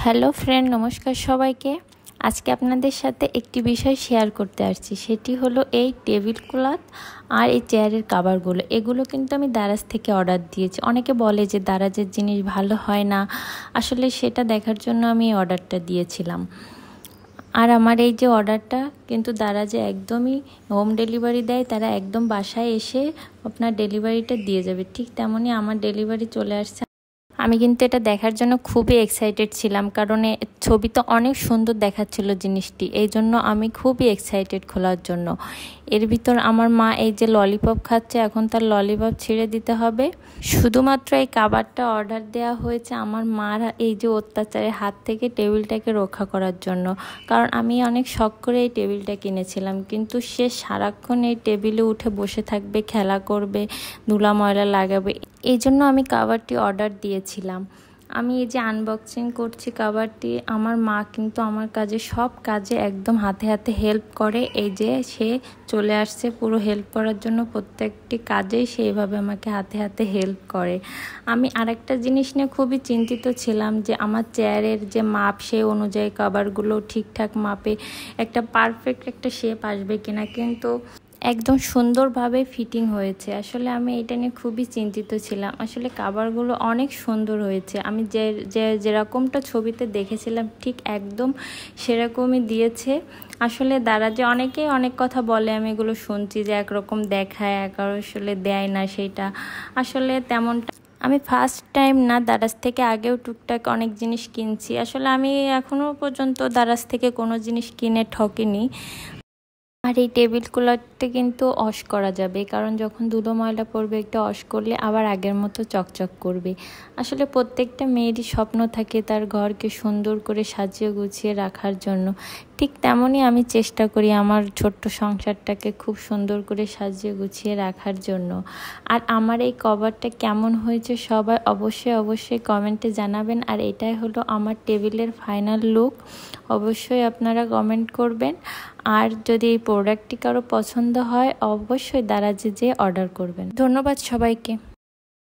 Hello friend, নমস্কার সবাইকে। আজকে আপনাদের সাথে একটি বিষয় শেয়ার করতে আসছি, সেটি হলো এই টেবিল ক্লথ আর এই চেয়ারের কাভারগুলো। এগুলো কিন্তু আমি দারাজ থেকে অর্ডার দিয়েছি। অনেকে বলে যে দারাজের জিনিস ভালো হয় না, আসলে সেটা দেখার জন্য আমি এই অর্ডারটা দিয়েছিলাম। আর আমার এই যে অর্ডারটা কিন্তু দারাজে একদমই হোম ডেলিভারি দেয়, তারা একদম বাসায় এসে আপনার ডেলিভারিটা দিয়ে যাবে। ঠিক তেমনই আমার ডেলিভারি চলে আসছে। আমি কিন্তু এটা দেখার জন্য খুবই এক্সাইটেড ছিলাম, কারণ ছবিতে অনেক সুন্দর দেখাচ্ছিল জিনিসটি, এই জন্য আমি খুবই এক্সাইটেড খোলার জন্য। এর ভিতর আমার মা এই যে ললিপপ খাচ্ছে, এখন তার ললিপপ ছেড়ে দিতে হবে। শুধুমাত্র এই কাভারটা অর্ডার দেওয়া হয়েছে আমার মার এই যে অত্যাচারের হাত থেকে টেবিলটাকে রক্ষা করার জন্য, কারণ আমি অনেক শখ করে এই টেবিলটা কিনেছিলাম, কিন্তু সে সারাক্ষণ এই টেবিলে উঠে বসে থাকবে, খেলা করবে, ধুলা ময়লা লাগাবে। এই জন্য আমি কাভারটি অর্ডার দিয়েছিলাম। আমি এই যে আনবক্সিং করছি কাভারটি, আমার মা কিন্তু আমার সব কাজে একদম হাতে হাতে হেল্প করে। এই যে সে চলে আসছে পুরো হেল্প করার জন্য, প্রত্যেকটি কাজেই সে এইভাবে আমাকে হাতে হাতে হেল্প করে। আমি আরেকটা জিনিস নিয়ে খুবই চিন্তিত ছিলাম যে আমার চেয়ারের যে মাপ, সেই অনুযায়ী কাভারগুলো ঠিকঠাক মাপে একটা পারফেক্ট একটা শেপ আসবে কিনা, কিন্তু একদম সুন্দরভাবে ফিটিং হয়েছে। আসলে আমি এটা নিয়ে খুবই চিন্তিত ছিলাম। আসলে কাভারগুলো অনেক সুন্দর হয়েছে। আমি যেরকমটা ছবিতে দেখেছিলাম ঠিক একদম সেরকমই দিয়েছে। আসলে দারাজে অনেকেই অনেক কথা বলে, আমি এগুলো শুনছি যে একরকম দেখায়, আসলে দেয় না। সেইটা আসলে তেমনটা। আমি ফার্স্ট টাইম না, দারাজ থেকে আগেও টুকটাক অনেক জিনিস কিনছি। আসলে আমি এখনও পর্যন্ত দারাজ থেকে কোনো জিনিস কিনে ঠকিনি। আর এই টেবিল ক্লথটা কিন্তু ওয়াশ করা যাবে, কারণ যখন ধুলো ময়লা পড়বে একটু ওয়াশ করলে আবার আগের মতো চকচক করবে। আসলে প্রত্যেকটা মেয়েরই স্বপ্ন থাকে তার ঘরকে সুন্দর করে সাজিয়ে গুছিয়ে রাখার জন্য। ঠিক তেমনই আমি চেষ্টা করি আমার ছোট্ট সংসারটাকে খুব সুন্দর করে সাজিয়ে গুছিয়ে রাখার জন্য। আর আমার এই কভারটা কেমন হয়েছে সবাই অবশ্যই কমেন্টে জানাবেন। আর এটাই হলো আমার টেবিলের ফাইনাল লুক। অবশ্যই আপনারা কমেন্ট করবেন। আর যদি এই প্রোডাক্টটি কারো পছন্দ হয় অবশ্যই দারাজে যেয়ে অর্ডার করবেন। ধন্যবাদ সবাইকে।